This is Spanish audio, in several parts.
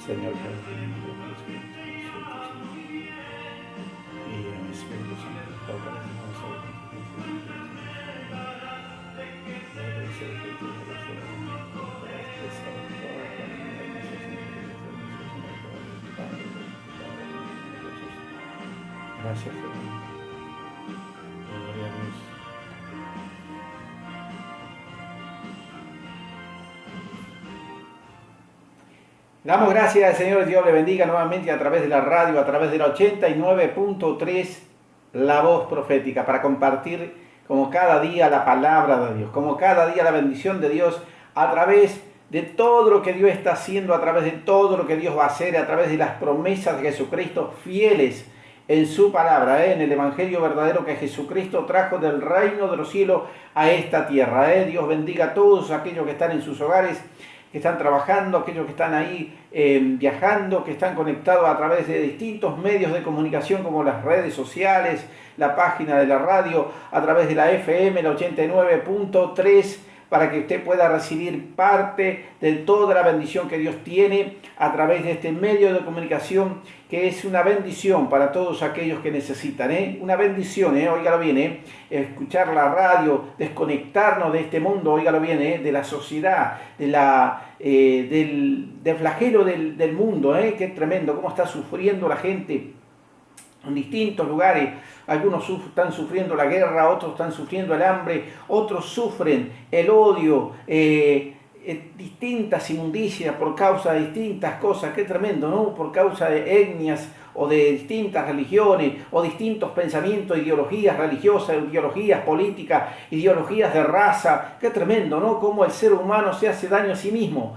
Señor, que y el Espíritu Santo toca en nosotros. Gracias, Señor. Gloria a Dios. Damos gracias al Señor, Dios le bendiga nuevamente a través de la radio, a través de la 89.3, la voz profética, para compartir como cada día la palabra de Dios, como cada día la bendición de Dios a través de todo lo que Dios está haciendo, a través de todo lo que Dios va a hacer, a través de las promesas de Jesucristo fieles en su palabra, en el evangelio verdadero que Jesucristo trajo del reino de los cielos a esta tierra. Dios bendiga a todos aquellos que están en sus hogares, que están trabajando, aquellos que están ahí viajando, que están conectados a través de distintos medios de comunicación como las redes sociales, la página de la radio, a través de la FM, la 89.3, para que usted pueda recibir parte de toda la bendición que Dios tiene a través de este medio de comunicación, que es una bendición para todos aquellos que necesitan, una bendición, óigalo bien, escuchar la radio, desconectarnos de este mundo, óigalo bien, de la sociedad, del flagelo del mundo, que es tremendo, cómo está sufriendo la gente en distintos lugares. Algunos están sufriendo la guerra, otros están sufriendo el hambre, otros sufren el odio, distintas inmundicias por causa de distintas cosas. Qué tremendo, ¿no? Por causa de etnias o de distintas religiones o distintos pensamientos, ideologías religiosas, ideologías políticas, ideologías de raza. Qué tremendo, ¿no? Cómo el ser humano se hace daño a sí mismo,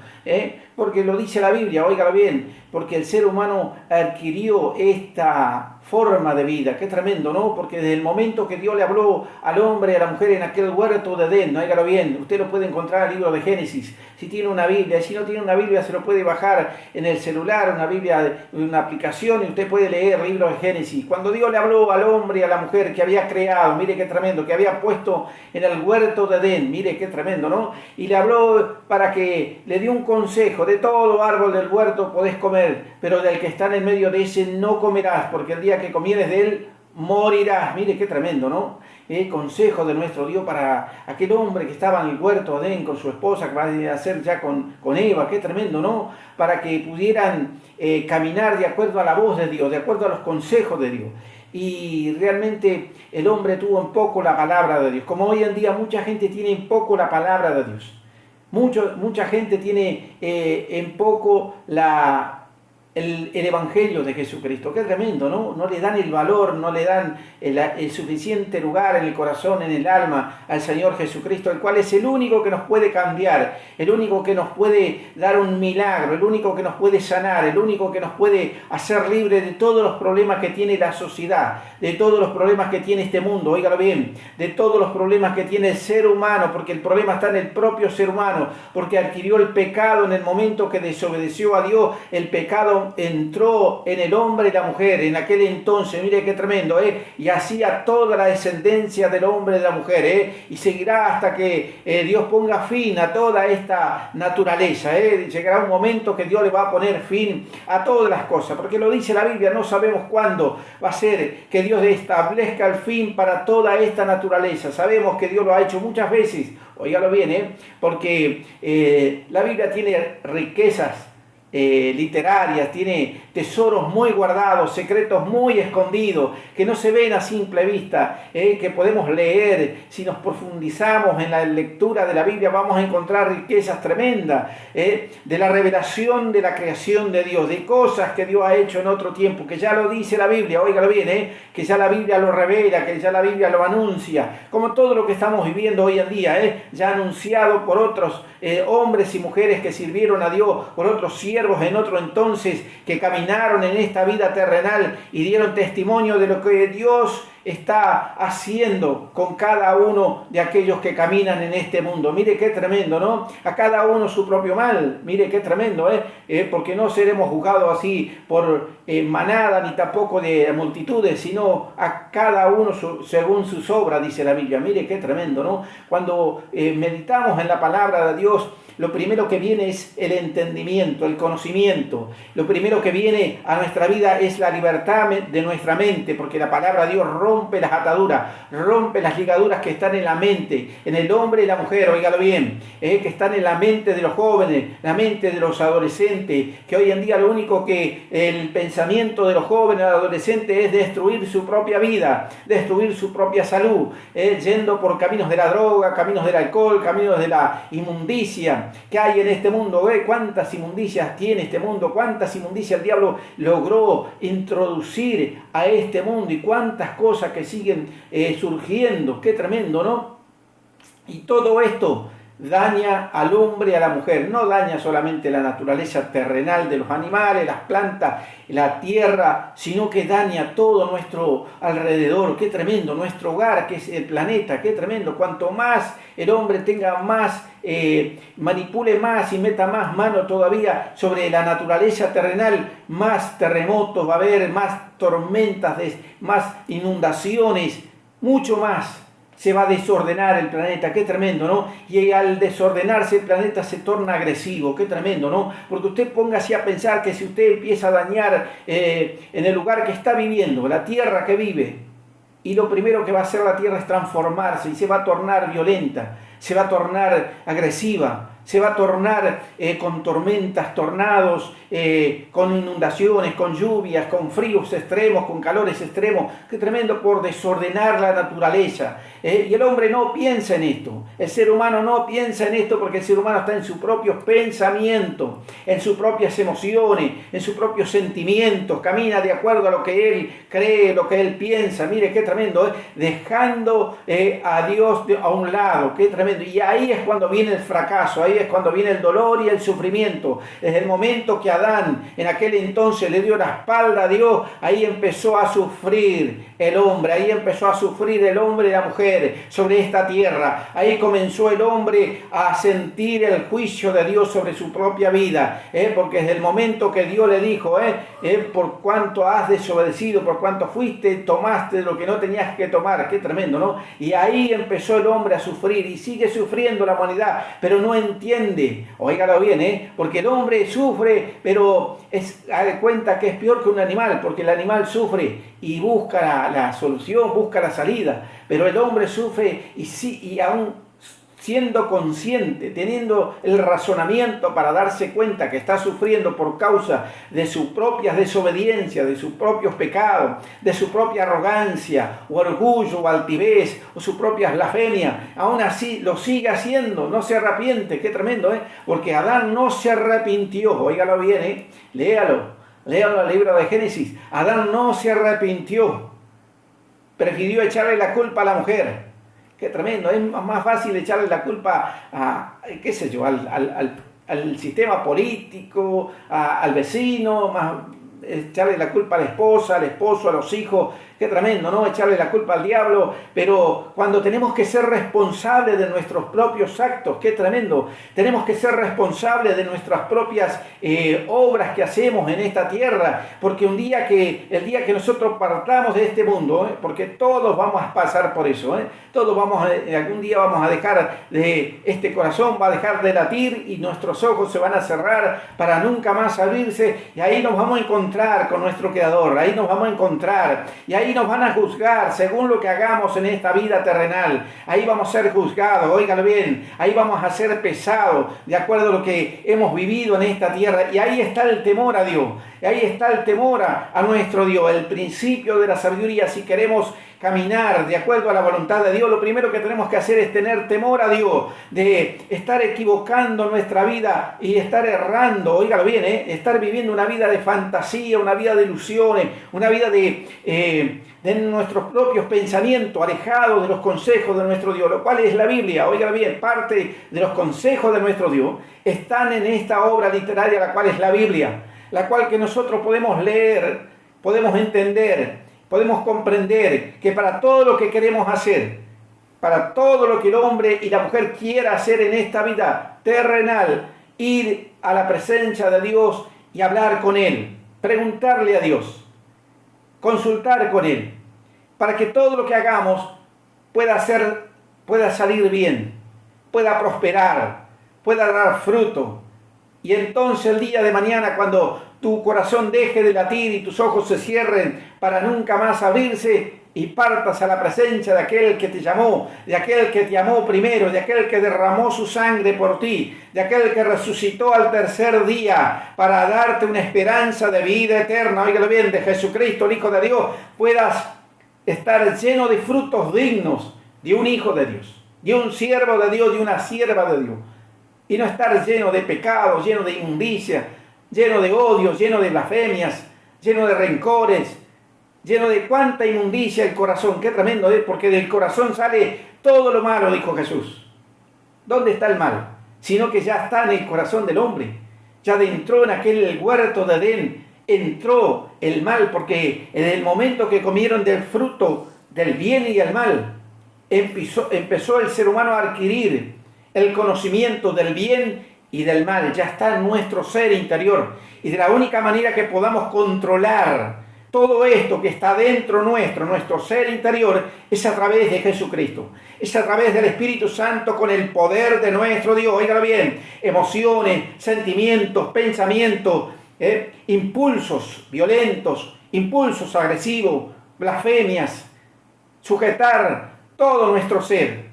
porque lo dice la Biblia, óigalo bien, porque el ser humano adquirió esta forma de vida. Qué tremendo, ¿no? Porque desde el momento que Dios le habló al hombre y a la mujer en aquel huerto de Edén, ¿no? Óigalo bien, usted lo puede encontrar en el libro de Génesis, si tiene una Biblia, y si no tiene una Biblia se lo puede bajar en el celular, una Biblia, una aplicación, y usted puede leer el libro de Génesis. Cuando Dios le habló al hombre y a la mujer que había creado, mire qué tremendo, que había puesto en el huerto de Edén, mire qué tremendo, ¿no? Y le habló para que le dio un consejo: de todo árbol del huerto podés comer, pero del que está en el medio de ese no comerás, porque el día que comieres de él morirás. Mire qué tremendo, ¿no? Consejo de nuestro Dios para aquel hombre que estaba en el huerto de Edén con su esposa, que va a hacer ya con Eva. Qué tremendo, ¿no? Para que pudieran caminar de acuerdo a la voz de Dios, de acuerdo a los consejos de Dios. Y realmente el hombre tuvo en poco la palabra de Dios, como hoy en día mucha gente tiene en poco la palabra de Dios. Mucha gente tiene en poco el evangelio de Jesucristo. Qué tremendo, ¿no? No le dan el valor, no le dan el suficiente lugar en el corazón, en el alma al Señor Jesucristo, el cual es el único que nos puede cambiar, el único que nos puede dar un milagro, el único que nos puede sanar, el único que nos puede hacer libre de todos los problemas que tiene la sociedad, de todos los problemas que tiene este mundo, óigalo bien, de todos los problemas que tiene el ser humano, porque el problema está en el propio ser humano, porque adquirió el pecado en el momento que desobedeció a Dios. El pecado entró en el hombre y la mujer en aquel entonces, mire qué tremendo, y así a toda la descendencia del hombre y de la mujer, y seguirá hasta que Dios ponga fin a toda esta naturaleza, llegará un momento que Dios le va a poner fin a todas las cosas, porque lo dice la Biblia, no sabemos cuándo va a ser que Dios establezca el fin para toda esta naturaleza. Sabemos que Dios lo ha hecho muchas veces, óigalo bien, porque la Biblia tiene riquezas literarias, tiene tesoros muy guardados, secretos muy escondidos, que no se ven a simple vista, que podemos leer. Si nos profundizamos en la lectura de la Biblia, vamos a encontrar riquezas tremendas, de la revelación de la creación de Dios, de cosas que Dios ha hecho en otro tiempo, que ya lo dice la Biblia, óigalo bien, que ya la Biblia lo revela, que ya la Biblia lo anuncia, como todo lo que estamos viviendo hoy en día, ya anunciado por otros hombres y mujeres que sirvieron a Dios, por otros siervos en otro entonces, que caminaron en esta vida terrenal y dieron testimonio de lo que Dios está haciendo con cada uno de aquellos que caminan en este mundo. Mire qué tremendo, ¿no? A cada uno su propio mal. Mire qué tremendo, porque no seremos juzgados así por manada ni tampoco de multitudes, sino a cada uno según sus obras, dice la Biblia. Mire qué tremendo, ¿no? Cuando meditamos en la palabra de Dios, lo primero que viene es el entendimiento, el conocimiento. Lo primero que viene a nuestra vida es la libertad de nuestra mente, porque la palabra de Dios rompe las ataduras, rompe las ligaduras que están en la mente, en el hombre y la mujer, óigalo bien, que están en la mente de los jóvenes, la mente de los adolescentes, que hoy en día lo único que el pensamiento de los jóvenes, de los adolescentes es destruir su propia vida, destruir su propia salud, yendo por caminos de la droga, caminos del alcohol, caminos de la inmundicia que hay en este mundo. ¿Cuántas inmundicias tiene este mundo? ¿Cuántas inmundicias el diablo logró introducir a este mundo? Y cuántas cosas que siguen surgiendo. Qué tremendo, ¿no? Y todo esto daña al hombre y a la mujer. No daña solamente la naturaleza terrenal de los animales, las plantas, la tierra, sino que daña todo nuestro alrededor. Qué tremendo, nuestro hogar, que es el planeta, qué tremendo. Cuanto más el hombre tenga más, manipule más y meta más mano todavía sobre la naturaleza terrenal, más terremotos va a haber, más tormentas, más inundaciones, mucho más. Se va a desordenar el planeta, qué tremendo, ¿no? Y al desordenarse el planeta se torna agresivo, qué tremendo, ¿no? Porque usted póngase a pensar que si usted empieza a dañar en el lugar que está viviendo, la tierra que vive, y lo primero que va a hacer la tierra es transformarse y se va a tornar violenta, se va a tornar agresiva, se va a tornar con tormentas, tornados, con inundaciones, con lluvias, con fríos extremos, con calores extremos. Qué tremendo, por desordenar la naturaleza. Y el hombre no piensa en esto. El ser humano no piensa en esto porque el ser humano está en sus propios pensamientos, en sus propias emociones, en sus propios sentimientos. Camina de acuerdo a lo que él cree, lo que él piensa. Mire qué tremendo, dejando a Dios a un lado. Qué tremendo. Y ahí es cuando viene el fracaso, ahí es cuando viene el dolor y el sufrimiento. Desde el momento que Adán en aquel entonces le dio la espalda a Dios, ahí empezó a sufrir el hombre, ahí empezó a sufrir el hombre y la mujer sobre esta tierra. Ahí comenzó el hombre a sentir el juicio de Dios sobre su propia vida, porque desde el momento que Dios le dijo, por cuanto has desobedecido, por cuanto fuiste, tomaste lo que no tenías que tomar. Qué tremendo, ¿no? Y ahí empezó el hombre a sufrir y sigue sufriendo la humanidad, pero no entiende, óigalo bien, porque el hombre sufre, pero haga cuenta que es peor que un animal, porque el animal sufre y busca la solución, busca la salida, pero el hombre sufre y aún siendo consciente, teniendo el razonamiento para darse cuenta que está sufriendo por causa de sus propias desobediencias, de sus propios pecados, de su propia arrogancia, o orgullo, o altivez, o su propia blasfemia, aún así lo sigue haciendo, no se arrepiente. Qué tremendo, porque Adán no se arrepintió. Óigalo bien, léalo en el libro de Génesis. Adán no se arrepintió, prefirió echarle la culpa a la mujer. Qué tremendo, es más fácil echarle la culpa qué sé yo, al sistema político, al vecino, echarle la culpa a la esposa, al esposo, a los hijos. Qué tremendo, ¿no? Echarle la culpa al diablo. Pero cuando tenemos que ser responsables de nuestros propios actos, qué tremendo. Tenemos que ser responsables de nuestras propias obras que hacemos en esta tierra. Porque el día que nosotros partamos de este mundo, porque todos vamos a pasar por eso, todos algún día vamos a dejar de, este corazón va a dejar de latir y nuestros ojos se van a cerrar para nunca más abrirse. Y ahí nos vamos a encontrar con nuestro Creador, ahí nos vamos a encontrar. Y ahí nos van a juzgar según lo que hagamos en esta vida terrenal. Ahí vamos a ser juzgados, óigalo bien. Ahí vamos a ser pesados de acuerdo a lo que hemos vivido en esta tierra. Y ahí está el temor a Dios. Y ahí está el temor a nuestro Dios. El principio de la sabiduría. Si queremos caminar de acuerdo a la voluntad de Dios, lo primero que tenemos que hacer es tener temor a Dios, de estar equivocando nuestra vida y estar errando, óigalo bien, estar viviendo una vida de fantasía, una vida de ilusiones, una vida de nuestros propios pensamientos, alejados de los consejos de nuestro Dios, lo cual es la Biblia. Óigalo bien, parte de los consejos de nuestro Dios están en esta obra literaria, la cual es la Biblia, la cual que nosotros podemos leer, podemos entender, podemos comprender que para todo lo que queremos hacer, para todo lo que el hombre y la mujer quiera hacer en esta vida terrenal, ir a la presencia de Dios y hablar con Él, preguntarle a Dios, consultar con Él, para que todo lo que hagamos pueda salir bien, pueda prosperar, pueda dar fruto. Y entonces el día de mañana, cuando tu corazón deje de latir y tus ojos se cierren para nunca más abrirse, y partas a la presencia de aquel que te llamó, de aquel que te amó primero, de aquel que derramó su sangre por ti, de aquel que resucitó al tercer día para darte una esperanza de vida eterna, óigalo bien, de Jesucristo, el Hijo de Dios, puedas estar lleno de frutos dignos de un hijo de Dios, de un siervo de Dios, de una sierva de Dios, y no estar lleno de pecados, lleno de inmundicia, lleno de odio, lleno de blasfemias, lleno de rencores, lleno de cuánta inmundicia el corazón. Qué tremendo, ¿eh? Porque del corazón sale todo lo malo, dijo Jesús. ¿Dónde está el mal? Sino que ya está en el corazón del hombre. Ya entró en aquel huerto de Edén, entró el mal, porque en el momento que comieron del fruto del bien y del mal, empezó el ser humano a adquirir el conocimiento del bien y del mal. Ya está en nuestro ser interior. Y de la única manera que podamos controlar todo esto que está dentro nuestro ser interior, es a través de Jesucristo. Es a través del Espíritu Santo con el poder de nuestro Dios. Óigalo bien, emociones, sentimientos, pensamientos, impulsos violentos, impulsos agresivos, blasfemias, sujetar todo nuestro ser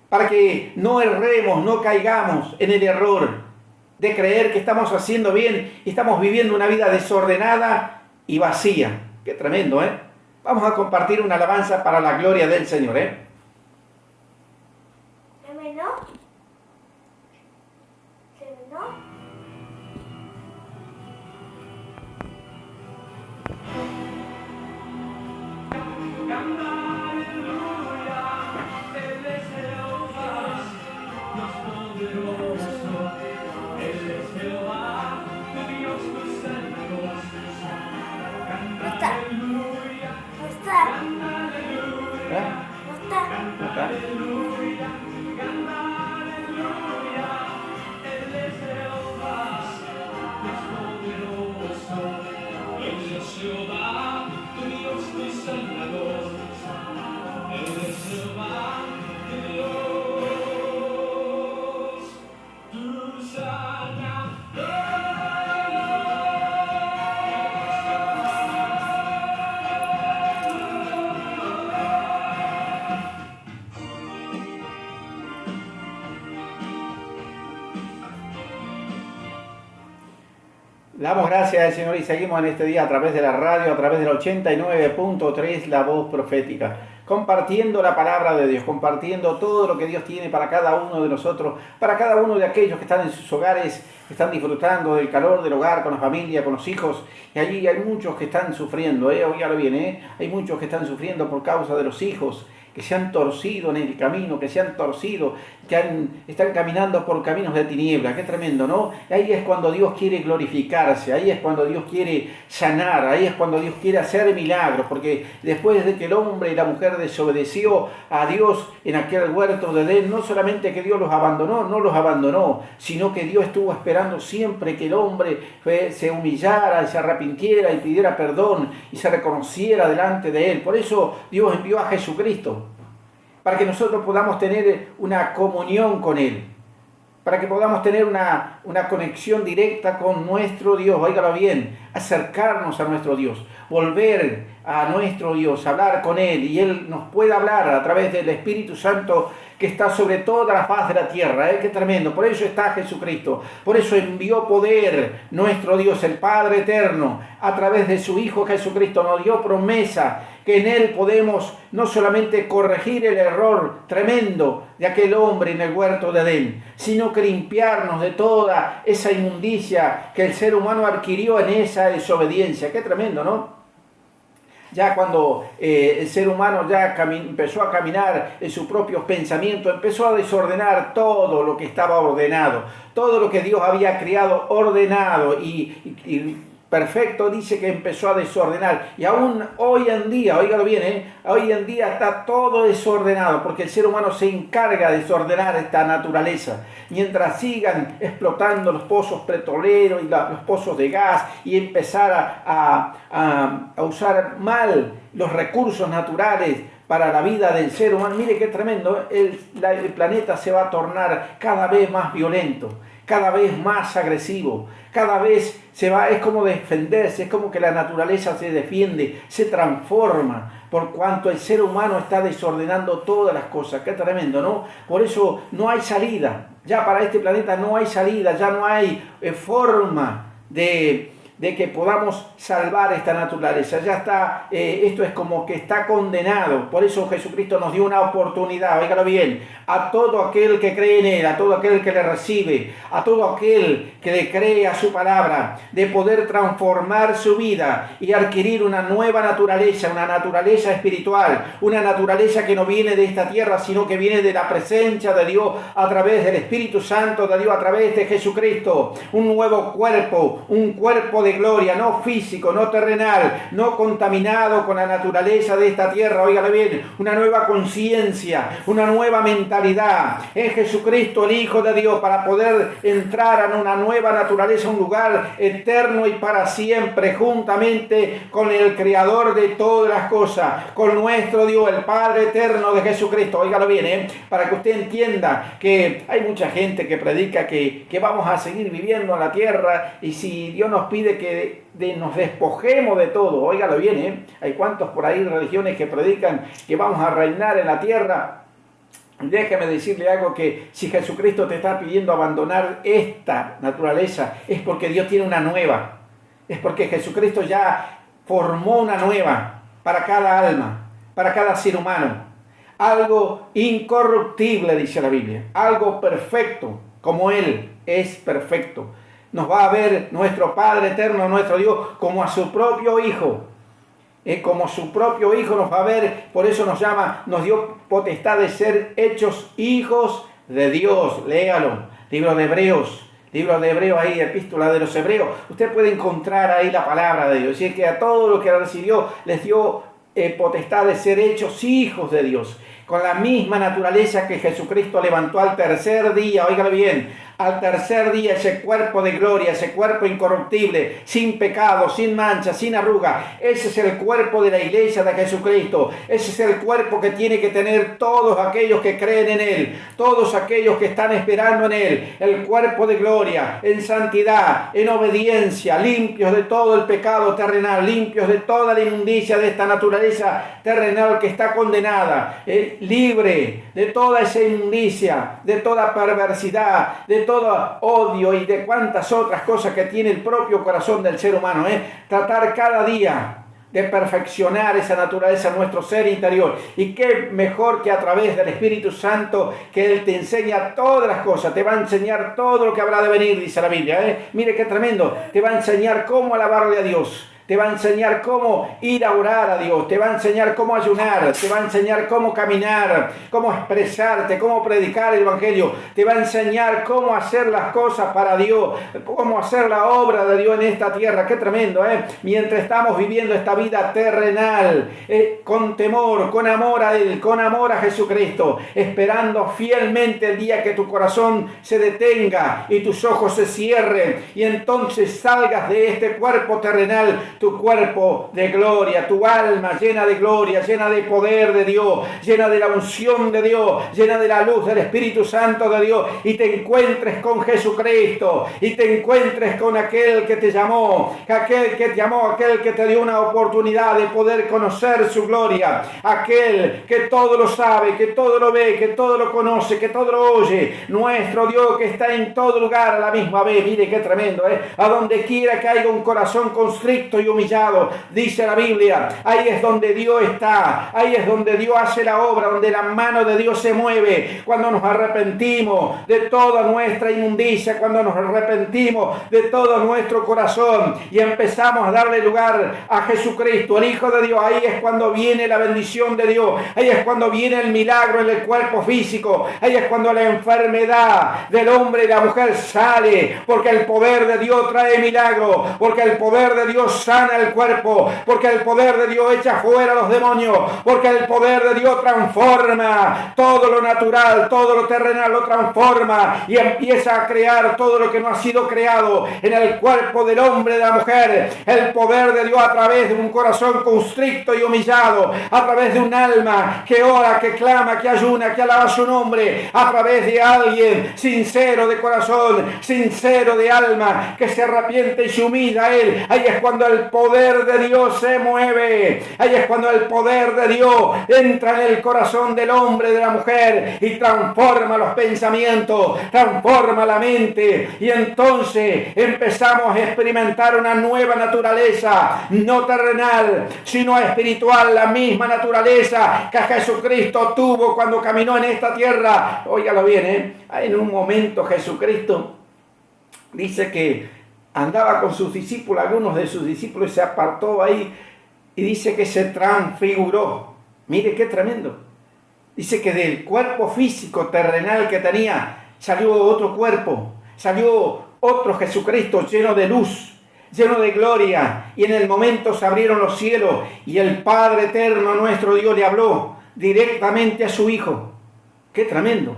para que no erremos, no caigamos en el error de creer que estamos haciendo bien y estamos viviendo una vida desordenada y vacía. Qué tremendo, ¿eh? Vamos a compartir una alabanza para la gloria del Señor, ¿eh? Le damos gracias al Señor y seguimos en este día a través de la radio, a través del 89.3, La Voz Profética, compartiendo la palabra de Dios, compartiendo todo lo que Dios tiene para cada uno de nosotros, para cada uno de aquellos que están en sus hogares, que están disfrutando del calor del hogar, con la familia, con los hijos. Y allí hay muchos que están sufriendo, oígalo bien, hay muchos que están sufriendo por causa de los hijos, que se han torcido en el camino, que se han torcido, están caminando por caminos de tinieblas. Qué tremendo, ¿no? Ahí es cuando Dios quiere glorificarse, ahí es cuando Dios quiere sanar, ahí es cuando Dios quiere hacer milagros, porque después de que el hombre y la mujer desobedeció a Dios en aquel huerto de Edén, no solamente que Dios los abandonó, no los abandonó, sino que Dios estuvo esperando siempre que el hombre se humillara, se arrepintiera y pidiera perdón y se reconociera delante de Él. Por eso Dios envió a Jesucristo, para que nosotros podamos tener una comunión con Él, para que podamos tener una conexión directa con nuestro Dios. Óigalo bien, acercarnos a nuestro Dios, volver a nuestro Dios, hablar con Él, y Él nos puede hablar a través del Espíritu Santo que está sobre toda la faz de la tierra. Qué tremendo. Por eso está Jesucristo, por eso envió poder nuestro Dios, el Padre eterno, a través de su Hijo Jesucristo. Nos dio promesa que en Él podemos no solamente corregir el error tremendo de aquel hombre en el huerto de Edén, sino que limpiarnos de toda esa inmundicia que el ser humano adquirió en esa desobediencia. Qué tremendo, ¿no? Ya cuando el ser humano ya empezó a caminar en sus propios pensamientos, empezó a desordenar todo lo que estaba ordenado, todo lo que Dios había creado ordenado y perfecto, dice que empezó a desordenar. Y aún hoy en día, óigalo bien, hoy en día está todo desordenado, porque el ser humano se encarga de desordenar esta naturaleza. Mientras sigan explotando los pozos petroleros y los pozos de gas, y empezar a usar mal los recursos naturales para la vida del ser humano. Mire qué tremendo, el planeta se va a tornar cada vez más violento, cada vez más agresivo, cada vez es como defenderse, es como que la naturaleza se defiende, se transforma, por cuanto el ser humano está desordenando todas las cosas. Qué tremendo, ¿no? Por eso no hay salida, ya para este planeta no hay salida, ya no hay forma de que podamos salvar esta naturaleza. Ya está, esto es como que está condenado. Por eso Jesucristo nos dio una oportunidad, óigalo bien, a todo aquel que cree en Él, a todo aquel que le recibe, a todo aquel que le cree a su palabra, de poder transformar su vida y adquirir una nueva naturaleza, una naturaleza espiritual, una naturaleza que no viene de esta tierra, sino que viene de la presencia de Dios a través del Espíritu Santo de Dios, a través de Jesucristo. Un nuevo cuerpo, un cuerpo de gloria, no físico, no terrenal, no contaminado con la naturaleza de esta tierra, óigale bien, una nueva conciencia, una nueva mentalidad en Jesucristo, el Hijo de Dios, para poder entrar en una nueva naturaleza, un lugar eterno y para siempre, juntamente con el Creador de todas las cosas, con nuestro Dios, el Padre eterno de Jesucristo. Óigalo bien, para que usted entienda que hay mucha gente que predica que vamos a seguir viviendo en la tierra, y si Dios nos pide que nos despojemos de todo, óigalo bien, hay cuantos por ahí religiones que predican que vamos a reinar en la tierra. Déjeme decirle algo, que si Jesucristo te está pidiendo abandonar esta naturaleza, es porque Dios tiene una nueva, es porque Jesucristo ya formó una nueva para cada alma, para cada ser humano, algo incorruptible, dice la Biblia, algo perfecto, como Él es perfecto. Nos va a ver nuestro Padre eterno, nuestro Dios, como a su propio Hijo. Como su propio Hijo nos va a ver, por eso nos dio potestad de ser hechos hijos de Dios. Léalo, libro de Hebreos ahí, epístola de los Hebreos. Usted puede encontrar ahí la palabra de Dios. Y es que a todos los que recibió les dio potestad de ser hechos hijos de Dios, con la misma naturaleza que Jesucristo levantó al tercer día. Óigalo bien, al tercer día, ese cuerpo de gloria, ese cuerpo incorruptible, sin pecado, sin mancha, sin arruga. Ese es el cuerpo de la iglesia de Jesucristo. Ese es el cuerpo que tiene que tener todos aquellos que creen en Él, todos aquellos que están esperando en Él. El cuerpo de gloria, en santidad, en obediencia, limpios de todo el pecado terrenal, limpios de toda la inmundicia de esta naturaleza terrenal que está condenada, libre de toda esa inmundicia, de toda perversidad, de todo odio y de cuantas otras cosas que tiene el propio corazón del ser humano. Tratar cada día de perfeccionar esa naturaleza en nuestro ser interior. Y qué mejor que a través del Espíritu Santo, que Él te enseña todas las cosas, te va a enseñar todo lo que habrá de venir, dice la Biblia. Mire qué tremendo, te va a enseñar cómo alabarle a Dios, te va a enseñar cómo ir a orar a Dios, te va a enseñar cómo ayunar, te va a enseñar cómo caminar, cómo expresarte, cómo predicar el Evangelio, te va a enseñar cómo hacer las cosas para Dios, cómo hacer la obra de Dios en esta tierra. Qué tremendo, mientras estamos viviendo esta vida terrenal, con temor, con amor a Él, con amor a Jesucristo, esperando fielmente el día que tu corazón se detenga y tus ojos se cierren, y entonces salgas de este cuerpo terrenal, tu cuerpo de gloria, tu alma llena de gloria, llena de poder de Dios, llena de la unción de Dios, llena de la luz del Espíritu Santo de Dios, y te encuentres con Jesucristo, y te encuentres con aquel que te llamó, aquel que te dio una oportunidad de poder conocer su gloria, aquel que todo lo sabe, que todo lo ve, que todo lo conoce, que todo lo oye, nuestro Dios que está en todo lugar a la misma vez. Mire qué tremendo, a donde quiera que haya un corazón constricto y humillado, dice la Biblia, ahí es donde Dios está, ahí es donde Dios hace la obra, donde la mano de Dios se mueve, cuando nos arrepentimos de toda nuestra inmundicia, cuando nos arrepentimos de todo nuestro corazón y empezamos a darle lugar a Jesucristo, el Hijo de Dios. Ahí es cuando viene la bendición de Dios, ahí es cuando viene el milagro en el cuerpo físico, ahí es cuando la enfermedad del hombre y la mujer sale, porque el poder de Dios trae milagro, porque el poder de Dios sana el cuerpo, porque el poder de Dios echa fuera a los demonios, porque el poder de Dios transforma todo lo natural, todo lo terrenal lo transforma y empieza a crear todo lo que no ha sido creado en el cuerpo del hombre y de la mujer. El poder de Dios a través de un corazón constricto y humillado, a través de un alma que ora, que clama, que ayuna, que alaba su nombre, a través de alguien sincero de corazón, sincero de alma, que se arrepiente y se humilla a Él. Ahí es cuando el poder de Dios se mueve. Ahí es cuando el poder de Dios entra en el corazón del hombre, de la mujer, y transforma los pensamientos, transforma la mente, y entonces empezamos a experimentar una nueva naturaleza, no terrenal, sino espiritual, la misma naturaleza que Jesucristo tuvo cuando caminó en esta tierra. Óigalo bien, en un momento Jesucristo dice que andaba con sus discípulos, algunos de sus discípulos, se apartó ahí y dice que se transfiguró. Mire qué tremendo. Dice que del cuerpo físico terrenal que tenía salió otro cuerpo, salió otro Jesucristo lleno de luz, lleno de gloria, y en el momento se abrieron los cielos y el Padre eterno nuestro Dios le habló directamente a su Hijo. ¡Qué tremendo!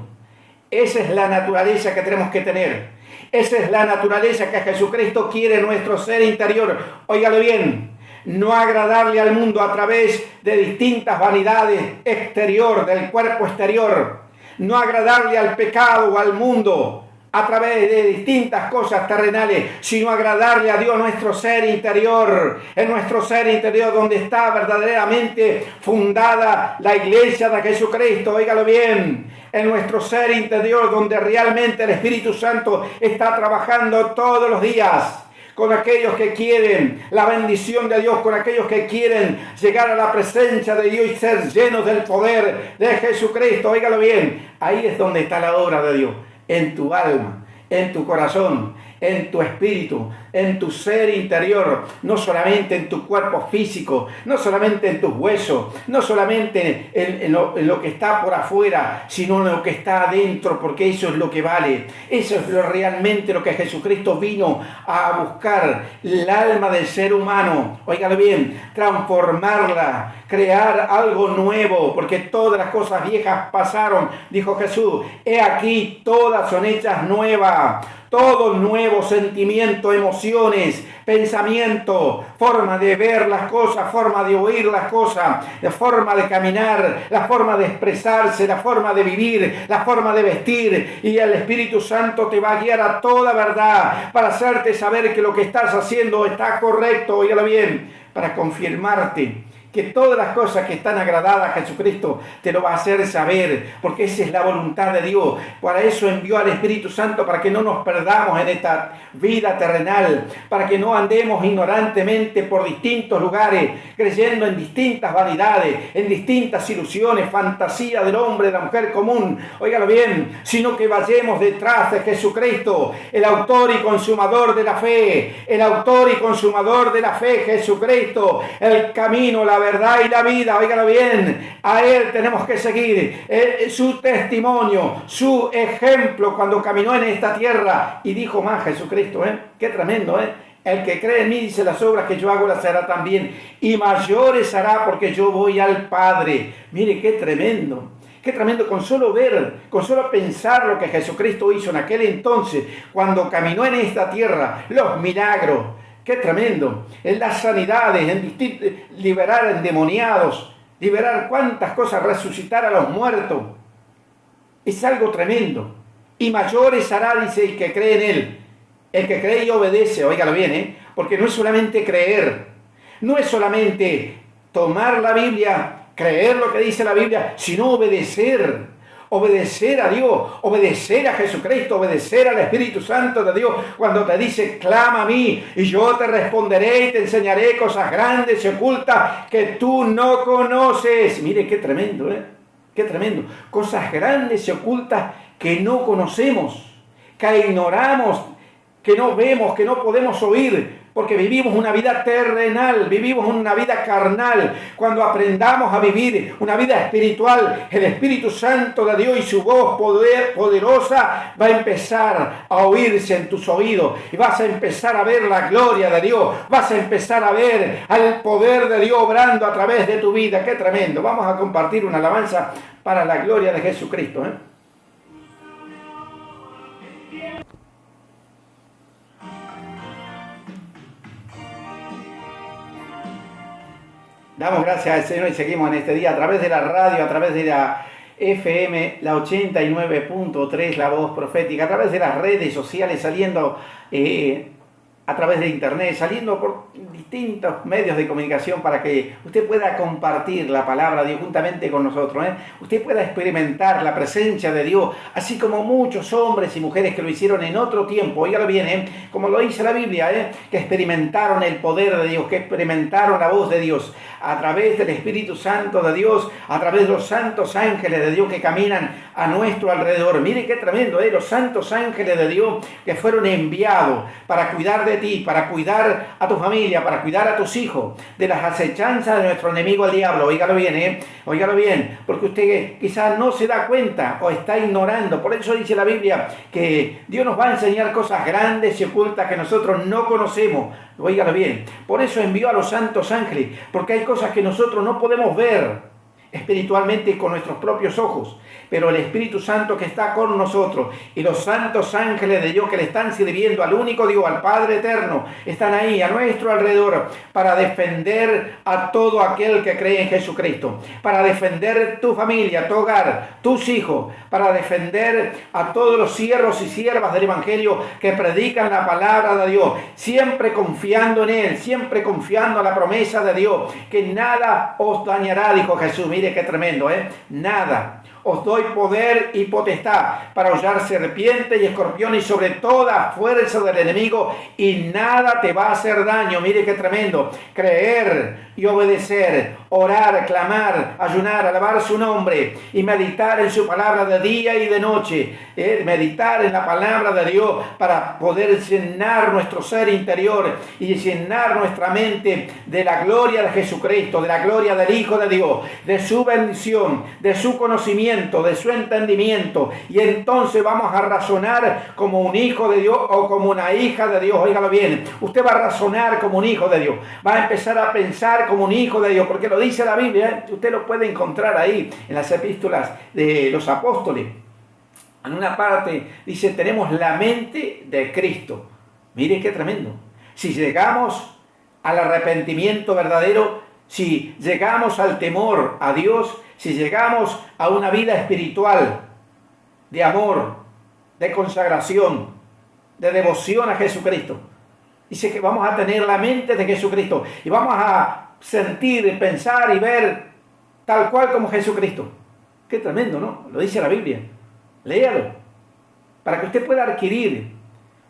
Esa es la naturaleza que tenemos que tener. Esa es la naturaleza que Jesucristo quiere en nuestro ser interior. Óigalo bien, no agradarle al mundo a través de distintas vanidades exterior, del cuerpo exterior. No agradarle al pecado o al mundo a través de distintas cosas terrenales, sino agradarle a Dios nuestro ser interior, en nuestro ser interior donde está verdaderamente fundada la iglesia de Jesucristo. Óigalo bien, en nuestro ser interior donde realmente el Espíritu Santo está trabajando todos los días con aquellos que quieren la bendición de Dios, con aquellos que quieren llegar a la presencia de Dios y ser llenos del poder de Jesucristo. Óigalo bien, ahí es donde está la obra de Dios, en tu alma, en tu corazón, en tu espíritu, en tu ser interior, no solamente en tu cuerpo físico, no solamente en tus huesos, no solamente en lo que está por afuera, sino en lo que está adentro, porque eso es lo que vale. Eso es realmente lo que Jesucristo vino a buscar, el alma del ser humano. Óigalo bien, transformarla, crear algo nuevo, porque todas las cosas viejas pasaron, dijo Jesús. He aquí, todas son hechas nuevas. Todo nuevo, sentimiento, emociones, pensamiento, forma de ver las cosas, forma de oír las cosas, la forma de caminar, la forma de expresarse, la forma de vivir, la forma de vestir. Y el Espíritu Santo te va a guiar a toda verdad para hacerte saber que lo que estás haciendo está correcto, óigalo bien, para confirmarte que todas las cosas que están agradadas a Jesucristo te lo va a hacer saber, porque esa es la voluntad de Dios. Para eso envió al Espíritu Santo, para que no nos perdamos en esta vida terrenal, para que no andemos ignorantemente por distintos lugares, creyendo en distintas vanidades, en distintas ilusiones, fantasías del hombre, de la mujer común. Óigalo bien, sino que vayamos detrás de Jesucristo, el autor y consumador de la fe, el autor y consumador de la fe, Jesucristo, el camino, la verdad y la vida. Óigalo bien, a Él tenemos que seguir, su testimonio, su ejemplo cuando caminó en esta tierra. Y dijo más Jesucristo, qué tremendo, el que cree en mí, dice, las obras que yo hago las hará también, y mayores hará, porque yo voy al Padre. Mire qué tremendo. Qué tremendo, con solo ver, con solo pensar lo que Jesucristo hizo en aquel entonces, cuando caminó en esta tierra, los milagros. Qué tremendo, en las sanidades, en liberar a endemoniados, liberar cuántas cosas, resucitar a los muertos. Es algo tremendo. Y mayores hará, dice, el que cree en Él. El que cree y obedece, óigalo bien, porque no es solamente creer, no es solamente tomar la Biblia, creer lo que dice la Biblia, sino obedecer. Obedecer a Dios, obedecer a Jesucristo, obedecer al Espíritu Santo de Dios cuando te dice, clama a mí y yo te responderé y te enseñaré cosas grandes y ocultas que tú no conoces. Mire qué tremendo, qué tremendo. Cosas grandes y ocultas que no conocemos, que ignoramos. que no vemos, que no podemos oír, porque vivimos una vida terrenal, vivimos una vida carnal. Cuando aprendamos a vivir una vida espiritual, el Espíritu Santo de Dios y su voz poderosa va a empezar a oírse en tus oídos y vas a empezar a ver la gloria de Dios, vas a empezar a ver al poder de Dios obrando a través de tu vida. ¡Qué tremendo! Vamos a compartir una alabanza para la gloria de Jesucristo, ¿eh? Damos gracias al Señor y seguimos en este día a través de la radio, a través de la FM, la 89.3, la voz profética, a través de las redes sociales, saliendo a través de internet, saliendo por distintos medios de comunicación para que usted pueda compartir la palabra de Dios juntamente con nosotros, ¿eh? Usted pueda experimentar la presencia de Dios, así como muchos hombres y mujeres que lo hicieron en otro tiempo, óigalo bien, ¿eh? Como lo dice la Biblia, que experimentaron el poder de Dios, que experimentaron la voz de Dios, a través del Espíritu Santo de Dios, a través de los santos ángeles de Dios que caminan a nuestro alrededor. Mire qué tremendo, los santos ángeles de Dios que fueron enviados para cuidar de ti, para cuidar a tu familia, para cuidar a tus hijos, de las acechanzas de nuestro enemigo el diablo. Óigalo bien, óigalo bien, porque usted quizás no se da cuenta o está ignorando. Por eso dice la Biblia que Dios nos va a enseñar cosas grandes y ocultas que nosotros no conocemos. Óigalo bien, por eso envió a los santos ángeles, porque hay cosas que nosotros no podemos ver espiritualmente con nuestros propios ojos, pero el Espíritu Santo que está con nosotros y los santos ángeles de Dios que le están sirviendo al único Dios, al Padre eterno, están ahí a nuestro alrededor para defender a todo aquel que cree en Jesucristo, para defender tu familia, tu hogar, tus hijos, para defender a todos los siervos y siervas del Evangelio que predican la palabra de Dios, siempre confiando en Él, siempre confiando en la promesa de Dios, que nada os dañará, dijo Jesús. Mire qué tremendo, nada. Os doy poder y potestad para hollar serpientes y escorpiones y sobre toda fuerza del enemigo, y nada te va a hacer daño. Mire qué tremendo. Creer y obedecer, orar, clamar, ayunar, alabar su nombre y meditar en su palabra de día y de noche. Meditar en la palabra de Dios para poder llenar nuestro ser interior y llenar nuestra mente de la gloria de Jesucristo, de la gloria del Hijo de Dios, de su bendición, de su conocimiento, de su entendimiento, y entonces vamos a razonar como un hijo de Dios o como una hija de Dios. Óigalo bien, usted va a razonar como un hijo de Dios, va a empezar a pensar como un hijo de Dios, porque lo dice la Biblia, usted lo puede encontrar ahí en las epístolas de los apóstoles. En una parte dice, tenemos la mente de Cristo. Mire qué tremendo. Si llegamos al arrepentimiento verdadero, si llegamos al temor a Dios, si llegamos a una vida espiritual de amor, de consagración, de devoción a Jesucristo, dice que vamos a tener la mente de Jesucristo y vamos a sentir, pensar y ver tal cual como Jesucristo. Qué tremendo, ¿no? Lo dice la Biblia. Léalo, para que usted pueda adquirir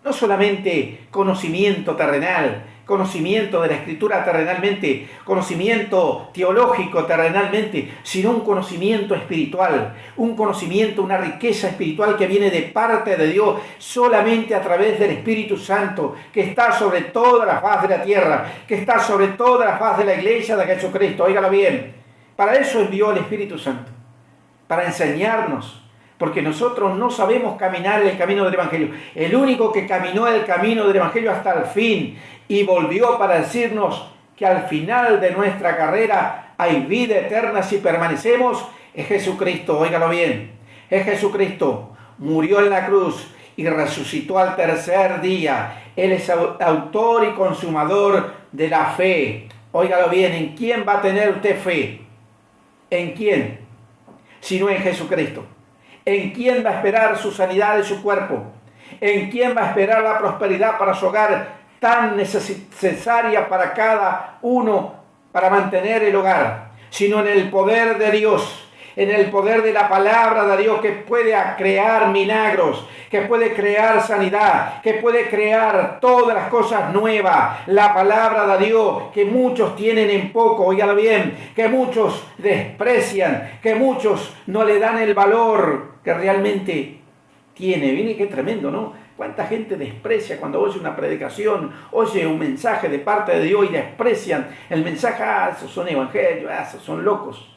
no solamente conocimiento terrenal, conocimiento de la Escritura terrenalmente, conocimiento teológico terrenalmente, sino un conocimiento espiritual, un conocimiento, una riqueza espiritual que viene de parte de Dios solamente a través del Espíritu Santo, que está sobre toda la faz de la tierra, que está sobre toda la faz de la iglesia de Jesucristo. Óigalo bien, para eso envió el Espíritu Santo, para enseñarnos, porque nosotros no sabemos caminar el camino del Evangelio. El único que caminó el camino del Evangelio hasta el fin y volvió para decirnos que al final de nuestra carrera hay vida eterna si permanecemos es Jesucristo. Óigalo bien, es Jesucristo. Murió en la cruz y resucitó al tercer día. Él es autor y consumador de la fe. Óigalo bien, ¿en quién va a tener usted fe? ¿En quién? Si no en Jesucristo. ¿En quién va a esperar su sanidad de su cuerpo? ¿En quién va a esperar la prosperidad para su hogar, tan necesaria para cada uno para mantener el hogar? Sino en el poder de Dios, en el poder de la palabra de Dios, que puede crear milagros, que puede crear sanidad, que puede crear todas las cosas nuevas. La palabra de Dios que muchos tienen en poco, oígalo bien, que muchos desprecian, que muchos no le dan el valor que realmente tiene. Viene qué tremendo, ¿no? ¿Cuánta gente desprecia cuando oye una predicación, oye un mensaje de parte de Dios y desprecian el mensaje? Esos son evangelios, esos son locos.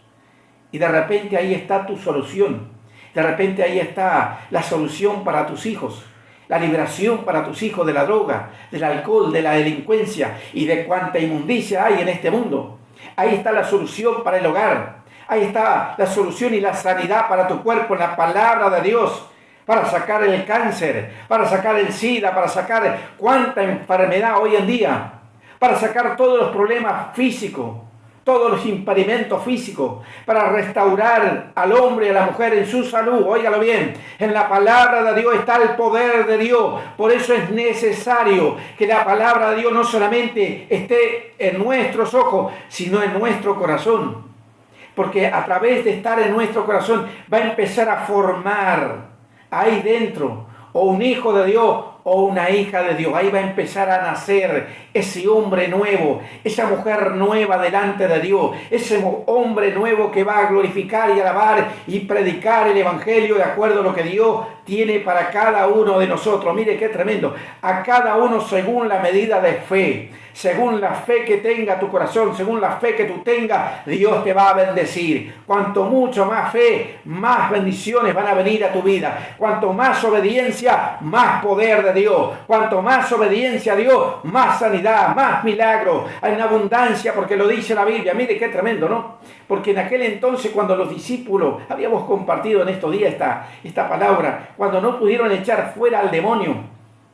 Y de repente ahí está tu solución. De repente ahí está la solución para tus hijos. La liberación para tus hijos de la droga, del alcohol, de la delincuencia y de cuánta inmundicia hay en este mundo. Ahí está la solución para el hogar. Ahí está la solución y la sanidad para tu cuerpo en la palabra de Dios. Para sacar el cáncer, para sacar el SIDA, para sacar cuánta enfermedad hoy en día, para sacar todos los problemas físicos, todos los impedimentos físicos, para restaurar al hombre y a la mujer en su salud. Óigalo bien, en la palabra de Dios está el poder de Dios. Por eso es necesario que la palabra de Dios no solamente esté en nuestros ojos, sino en nuestro corazón. Porque a través de estar en nuestro corazón va a empezar a formar ahí dentro, o un hijo de Dios o una hija de Dios. Ahí va a empezar a nacer ese hombre nuevo, esa mujer nueva delante de Dios, ese hombre nuevo que va a glorificar y alabar y predicar el evangelio de acuerdo a lo que Dios tiene para cada uno de nosotros. Mire qué tremendo, a cada uno según la medida de fe, según la fe que tenga tu corazón, según la fe que tú tengas, Dios te va a bendecir. Cuanto mucho más fe, más bendiciones van a venir a tu vida. Cuanto más obediencia, más poder de Dios. Cuanto más obediencia a Dios, más sanidad, más milagros. Hay una abundancia, porque lo dice la Biblia. Mire qué tremendo, ¿no? Porque en aquel entonces, cuando los discípulos, habíamos compartido en estos días esta palabra, cuando no pudieron echar fuera al demonio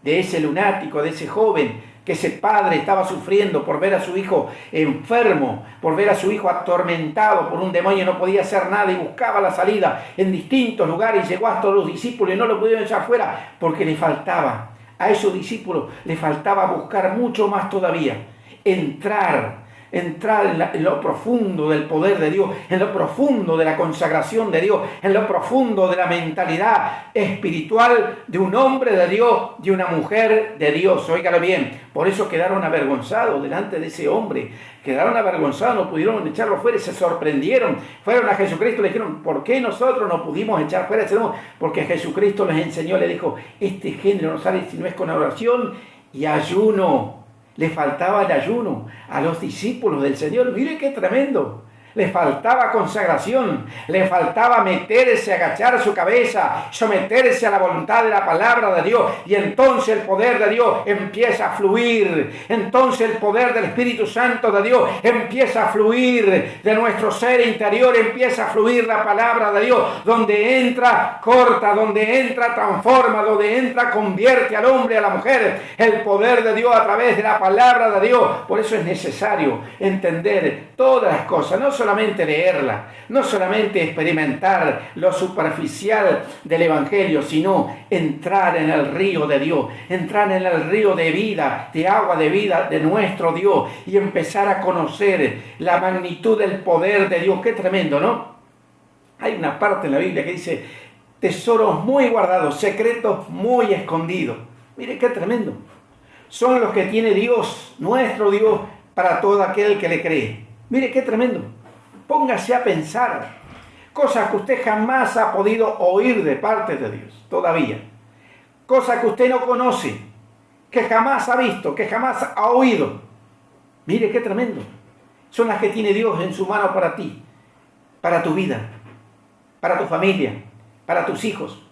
de ese lunático, de ese joven, que ese padre estaba sufriendo por ver a su hijo enfermo, por ver a su hijo atormentado por un demonio, no podía hacer nada y buscaba la salida en distintos lugares, y llegó hasta los discípulos y no lo pudieron echar fuera porque le faltaba, a esos discípulos le faltaba buscar mucho más todavía, entrar en lo profundo del poder de Dios, en lo profundo de la consagración de Dios, en lo profundo de la mentalidad espiritual de un hombre de Dios, de una mujer de Dios. Óigalo bien, por eso quedaron avergonzados delante de ese hombre, quedaron avergonzados, no pudieron echarlo fuera y se sorprendieron. Fueron a Jesucristo y le dijeron, ¿por qué nosotros no pudimos echar fuera ese demonio? Porque Jesucristo les enseñó, le dijo, este género no sale si no es con oración y ayuno. Le faltaba el ayuno a los discípulos del Señor. Mire qué tremendo. Le faltaba consagración, le faltaba meterse, agachar su cabeza, someterse a la voluntad de la palabra de Dios. Y entonces el poder de Dios empieza a fluir. Entonces el poder del Espíritu Santo de Dios empieza a fluir. De nuestro ser interior empieza a fluir la palabra de Dios. Donde entra, corta, donde entra, transforma, donde entra, convierte al hombre, a la mujer. El poder de Dios a través de la palabra de Dios. Por eso es necesario entender todas las cosas, no solamente leerla, no solamente experimentar lo superficial del Evangelio, sino entrar en el río de Dios, entrar en el río de vida, de agua de vida de nuestro Dios y empezar a conocer la magnitud del poder de Dios. Qué tremendo, ¿no? Hay una parte en la Biblia que dice tesoros muy guardados, secretos muy escondidos. Mire qué tremendo. Son los que tiene Dios, nuestro Dios, para todo aquel que le cree. Mire qué tremendo. Póngase a pensar cosas que usted jamás ha podido oír de parte de Dios, todavía. Cosas que usted no conoce, que jamás ha visto, que jamás ha oído. Mire qué tremendo. Son las que tiene Dios en su mano para ti, para tu vida, para tu familia, para tus hijos.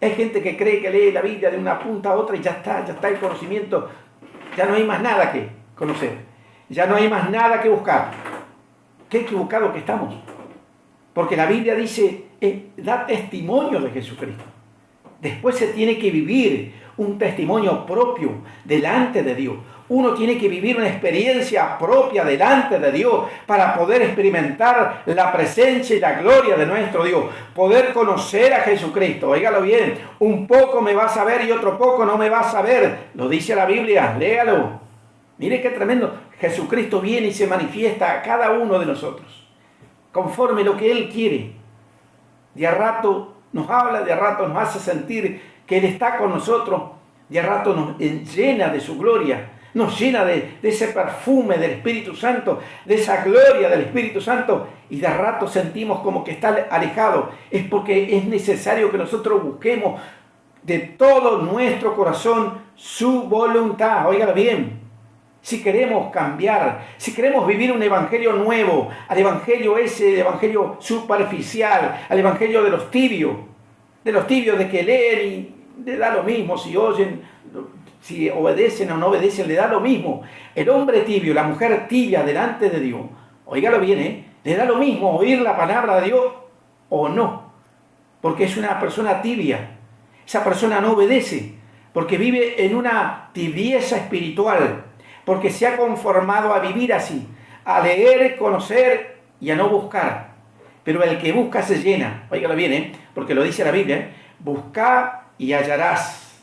Hay gente que cree que lee la Biblia de una punta a otra y ya está el conocimiento. Ya no hay más nada que conocer. Ya no hay más nada que buscar. Qué equivocado que estamos. Porque la Biblia dice, da testimonio de Jesucristo. Después se tiene que vivir un testimonio propio delante de Dios. Uno tiene que vivir una experiencia propia delante de Dios para poder experimentar la presencia y la gloria de nuestro Dios. Poder conocer a Jesucristo. Óigalo bien, un poco me vas a ver y otro poco no me vas a ver. Lo dice la Biblia, léalo. Mire qué tremendo. Jesucristo viene y se manifiesta a cada uno de nosotros, conforme lo que Él quiere. De a rato nos habla, de a rato nos hace sentir que Él está con nosotros, de a rato nos llena de su gloria, nos llena de ese perfume del Espíritu Santo, de esa gloria del Espíritu Santo, y de a rato sentimos como que está alejado. Es porque es necesario que nosotros busquemos de todo nuestro corazón su voluntad. Óigalo bien. Si queremos cambiar, si queremos vivir un evangelio nuevo, al evangelio ese, el evangelio superficial, al evangelio de los tibios de que leen y le da lo mismo si oyen, si obedecen o no obedecen, le da lo mismo. El hombre tibio, la mujer tibia delante de Dios, óigalo bien, le da lo mismo oír la palabra de Dios o no, porque es una persona tibia. Esa persona no obedece, porque vive en una tibieza espiritual, porque se ha conformado a vivir así, a leer, conocer y a no buscar. Pero el que busca se llena. Óigalo bien, porque lo dice la Biblia. Buscad y hallarás.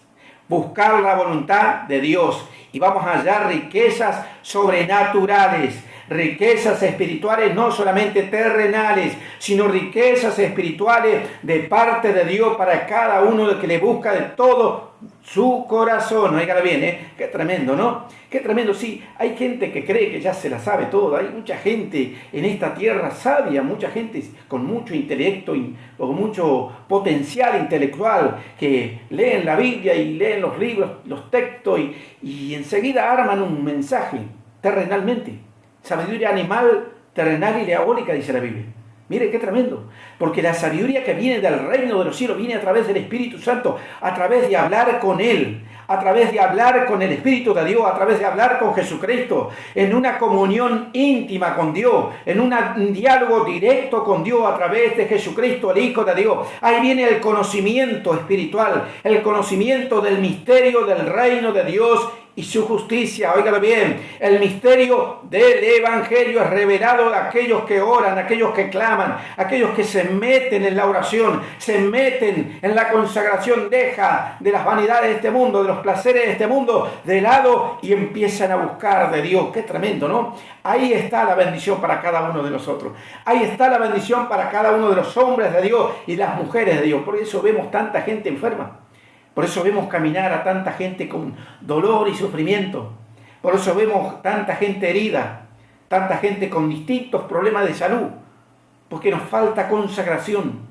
Buscar la voluntad de Dios. Y vamos a hallar riquezas sobrenaturales. Riquezas espirituales, no solamente terrenales, sino riquezas espirituales de parte de Dios para cada uno de que le busca de todo su corazón. Oígala bien, qué tremendo, ¿no? Qué tremendo, sí. Hay gente que cree que ya se la sabe todo. Hay mucha gente en esta tierra sabia, mucha gente con mucho intelecto y con mucho potencial intelectual que leen la Biblia y leen los libros, los textos y enseguida arman un mensaje terrenalmente. Sabiduría animal, terrenal y diabólica, dice la Biblia. Mire qué tremendo. Porque la sabiduría que viene del reino de los cielos viene a través del Espíritu Santo, a través de hablar con Él, a través de hablar con el Espíritu de Dios, a través de hablar con Jesucristo, en una comunión íntima con Dios, en un diálogo directo con Dios a través de Jesucristo, el Hijo de Dios. Ahí viene el conocimiento espiritual, el conocimiento del misterio del reino de Dios y su justicia. Óigalo bien, el misterio del evangelio es revelado a aquellos que oran, aquellos que claman, aquellos que se meten en la oración, se meten en la consagración, deja de las vanidades de este mundo, de los placeres de este mundo de lado y empiezan a buscar de Dios. Qué tremendo, ¿no? Ahí está la bendición para cada uno de nosotros. Ahí está la bendición para cada uno de los hombres de Dios y las mujeres de Dios. Por eso vemos tanta gente enferma. Por eso vemos caminar a tanta gente con dolor y sufrimiento. Por eso vemos tanta gente herida, tanta gente con distintos problemas de salud. Porque nos falta consagración,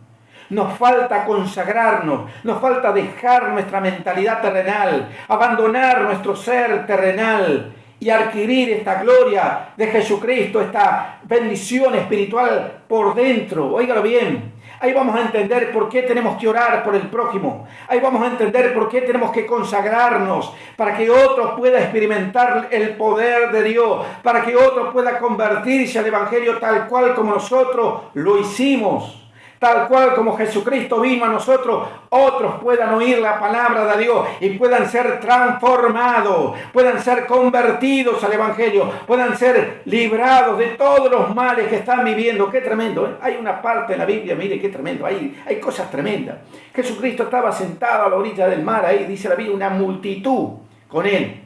nos falta consagrarnos, nos falta dejar nuestra mentalidad terrenal, abandonar nuestro ser terrenal y adquirir esta gloria de Jesucristo, esta bendición espiritual por dentro. Óigalo bien. Ahí vamos a entender por qué tenemos que orar por el prójimo. Ahí vamos a entender por qué tenemos que consagrarnos, para que otros puedan experimentar el poder de Dios, para que otros puedan convertirse al Evangelio tal cual como nosotros lo hicimos. Tal cual como Jesucristo vino a nosotros, otros puedan oír la palabra de Dios y puedan ser transformados, puedan ser convertidos al Evangelio, puedan ser librados de todos los males que están viviendo. Qué tremendo, ¿eh? Hay una parte en la Biblia, mire qué tremendo, hay cosas tremendas. Jesucristo estaba sentado a la orilla del mar, ahí dice la Biblia, una multitud con él,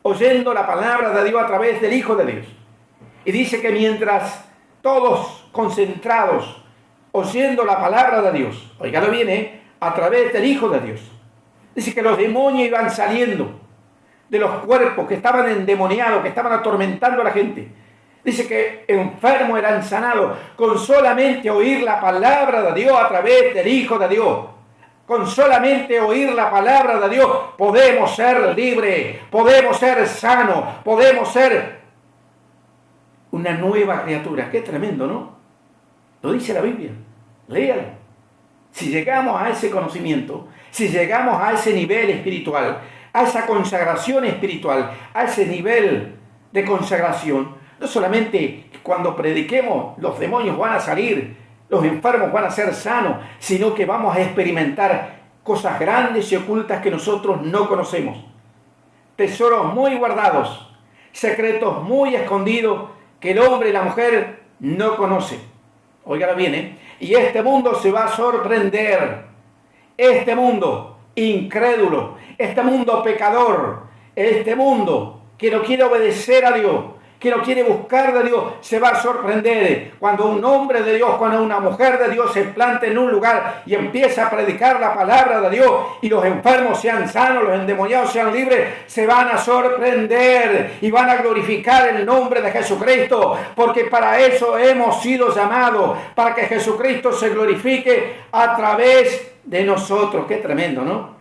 oyendo la palabra de Dios a través del Hijo de Dios. Y dice que mientras todos concentrados, oyendo la palabra de Dios, oígalo bien, a través del Hijo de Dios. Dice que los demonios iban saliendo de los cuerpos que estaban endemoniados, que estaban atormentando a la gente. Dice que enfermos eran sanados con solamente oír la palabra de Dios a través del Hijo de Dios. Con solamente oír la palabra de Dios podemos ser libres, podemos ser sanos, podemos ser una nueva criatura. Qué tremendo, ¿no? Lo dice la Biblia. Léalo. Si llegamos a ese conocimiento, si llegamos a ese nivel espiritual, a esa consagración espiritual, a ese nivel de consagración, no solamente cuando prediquemos los demonios van a salir, los enfermos van a ser sanos, sino que vamos a experimentar cosas grandes y ocultas que nosotros no conocemos. Tesoros muy guardados, secretos muy escondidos que el hombre y la mujer no conocen. Óigalo bien, Y este mundo se va a sorprender. Este mundo incrédulo, este mundo pecador, este mundo que no quiere obedecer a Dios, que lo quiere buscar de Dios, se va a sorprender cuando un hombre de Dios, cuando una mujer de Dios se plante en un lugar y empieza a predicar la palabra de Dios y los enfermos sean sanos, los endemoniados sean libres, se van a sorprender y van a glorificar el nombre de Jesucristo, porque para eso hemos sido llamados, para que Jesucristo se glorifique a través de nosotros. Qué tremendo, ¿no?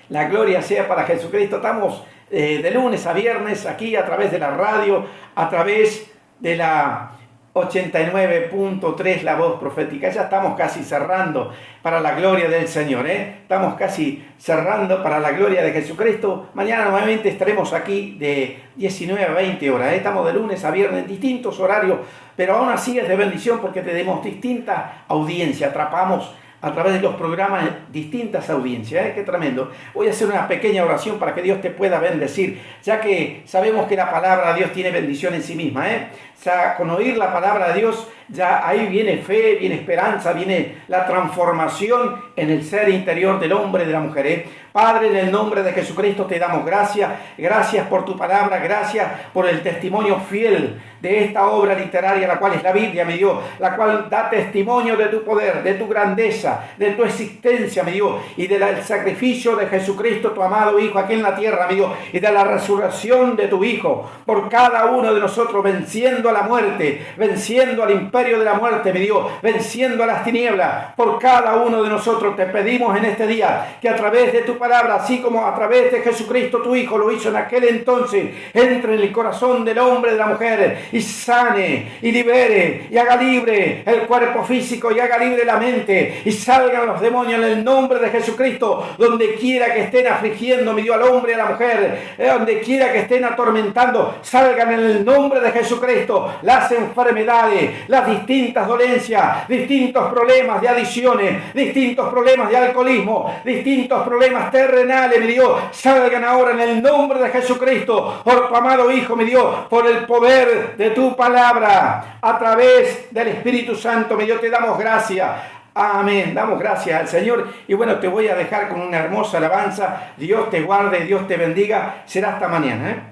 La gloria sea para Jesucristo. Estamos de lunes a viernes aquí a través de la radio, a través de la 89.3 La Voz Profética. Ya estamos casi cerrando para la gloria del Señor, Estamos casi cerrando para la gloria de Jesucristo. Mañana nuevamente estaremos aquí de 19 a 20 horas, Estamos de lunes a viernes en distintos horarios, pero aún así es de bendición porque tenemos distinta audiencia. Atrapamos a través de los programas distintas audiencias. Qué tremendo. Voy a hacer una pequeña oración para que Dios te pueda bendecir, ya que sabemos que la palabra de Dios tiene bendición en sí misma. O sea, con oír la palabra de Dios, ya ahí viene fe, viene esperanza, viene la transformación en el ser interior del hombre y de la mujer. Padre, en el nombre de Jesucristo te damos gracias. Gracias por tu palabra, gracias por el testimonio fiel de esta obra literaria, la cual es la Biblia, mi Dios, la cual da testimonio de tu poder, de tu grandeza, de tu existencia, mi Dios, y del sacrificio de Jesucristo, tu amado Hijo, aquí en la tierra, mi Dios, y de la resurrección de tu Hijo, por cada uno de nosotros, venciendo a la muerte, venciendo al imperio de la muerte, mi Dios, venciendo a las tinieblas. Por cada uno de nosotros te pedimos en este día que a través de tu palabra, así como a través de Jesucristo tu Hijo lo hizo en aquel entonces, entre en el corazón del hombre y de la mujer y sane y libere y haga libre el cuerpo físico y haga libre la mente y salgan los demonios en el nombre de Jesucristo, donde quiera que estén afligiendo, mi Dios, al hombre y a la mujer, donde quiera que estén atormentando, salgan en el nombre de Jesucristo las enfermedades, las distintas dolencias, distintos problemas de adicciones, distintos problemas de alcoholismo, distintos problemas terrenales, mi Dios, salgan ahora en el nombre de Jesucristo, por tu amado Hijo, mi Dios, por el poder de tu palabra, a través del Espíritu Santo, mi Dios, te damos gracias. Amén, damos gracias al Señor. Y bueno, te voy a dejar con una hermosa alabanza. Dios te guarde, Dios te bendiga. Será hasta mañana,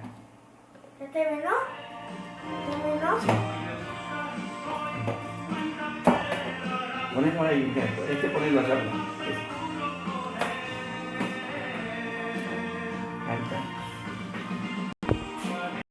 ¿Ya terminó? ¿Terminó? Sí. Ponelo ahí, ponelo allá.